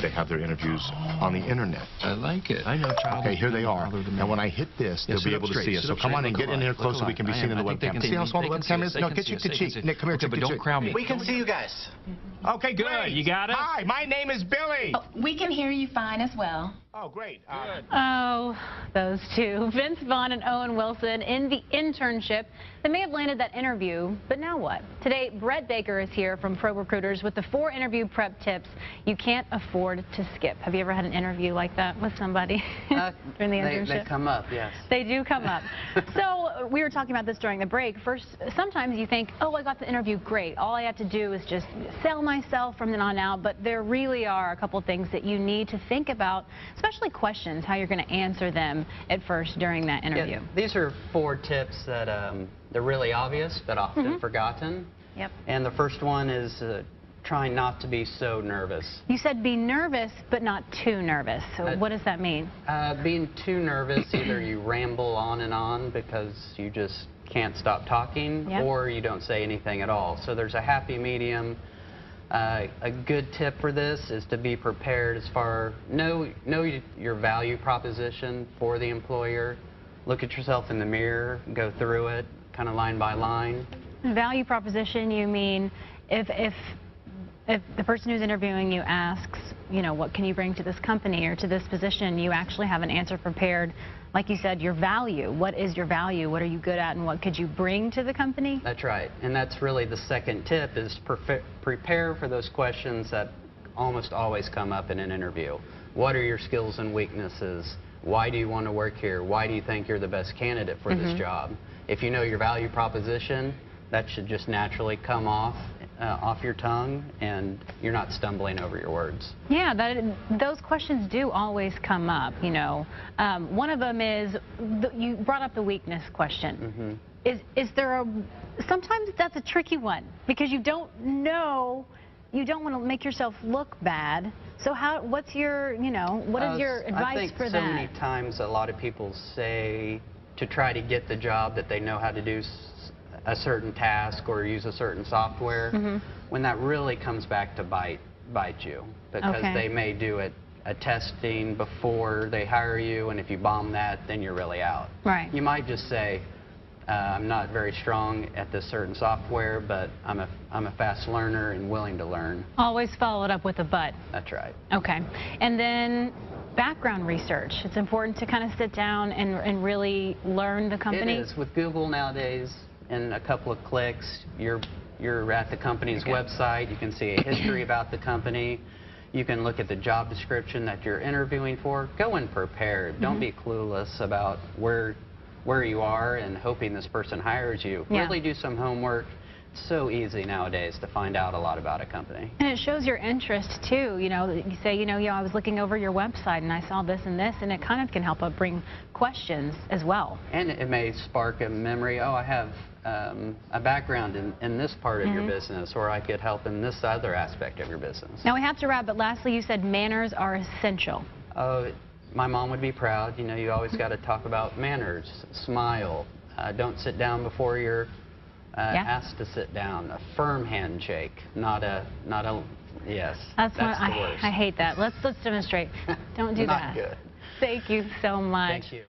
they have their interviews on the internet. I like it. I know, child. Okay, here they are. And when I hit this, they'll be able to see us. So come on and get in here close so we can be seen in the webcam. See how small the webcam is? No, get cheek to cheek. Nick, come here, cheek to cheek. Don't crowd me. We can see you guys. Okay, good. You got it? Hi, my name is Billy. Oh, we can hear you fine as well. Oh, great. Oh, those two, Vince Vaughn and Owen Wilson, in the internship. They may have landed that interview, but now what? Today, Brett Baker is here from Pro Recruiters with the 4 interview prep tips you can't afford to skip. Have you ever had an interview like that with somebody during the internship? They come up, yes. They do come up. So we were talking about this during the break. First, sometimes you think, oh, I got the interview, great. All I have to do is just sell myself from then on out. But there really are a couple things that you need to think about, especially questions, how you're going to answer them at first during that interview. Yeah, these are 4 tips that they're really obvious but often forgotten. Yep. And the first one is trying not to be so nervous. You said be nervous but not too nervous. So what does that mean? Being too nervous, either you ramble on because you just can't stop talking, or you don't say anything at all. So there's a happy medium. A good tip for this is to be prepared as far, know your value proposition for the employer. Look at yourself in the mirror, go through it, kind of line by line. Value proposition, you mean if the person who's interviewing you asks, you know, what can you bring to this company or to this position, you actually have an answer prepared. Like you said, your value. What is your value? What are you good at, and what could you bring to the company? That's right. And that's really the second tip, is prepare for those questions that almost always come up in an interview. What are your skills and weaknesses? Why do you want to work here? Why do you think you're the best candidate for this job? If you know your value proposition, that should just naturally come off your tongue, and you're not stumbling over your words. Yeah, those questions do always come up, you know. One of them is, you brought up the weakness question. Is there sometimes that's a tricky one, because you don't know, you don't want to make yourself look bad. So what's your, you know, what is your advice for that? I think so many times a lot of people say to try to get the job that they know how to do a certain task or use a certain software, when that really comes back to bite you, because they may do a testing before they hire you, and if you bomb that, then you're really out. Right. You might just say, I'm not very strong at this certain software, but I'm a fast learner and willing to learn. Always follow it up with a but. That's right. Okay. And then background research. It's important to kind of sit down and really learn the company. It is. With Google nowadays, in a couple of clicks, you're at the company's website. You can see a history about the company. You can look at the job description that you're interviewing for. Go in prepared. Don't be clueless about where you are and hoping this person hires you. Really do some homework. It's so easy nowadays to find out a lot about a company. And it shows your interest too. You know, you say, you know, I was looking over your website and I saw this and this, and it kind of can help bring questions as well. And it may spark a memory. Oh, I have a background in this part of your business, or I could help in this other aspect of your business. Now we have to wrap, but lastly, you said manners are essential. My mom would be proud. You know, you always got to talk about manners. Smile. Don't sit down before you're asked to sit down. A firm handshake, not a yes. That's the worst. I hate that. Let's demonstrate. Don't do that. Not good. Thank you so much. Thank you.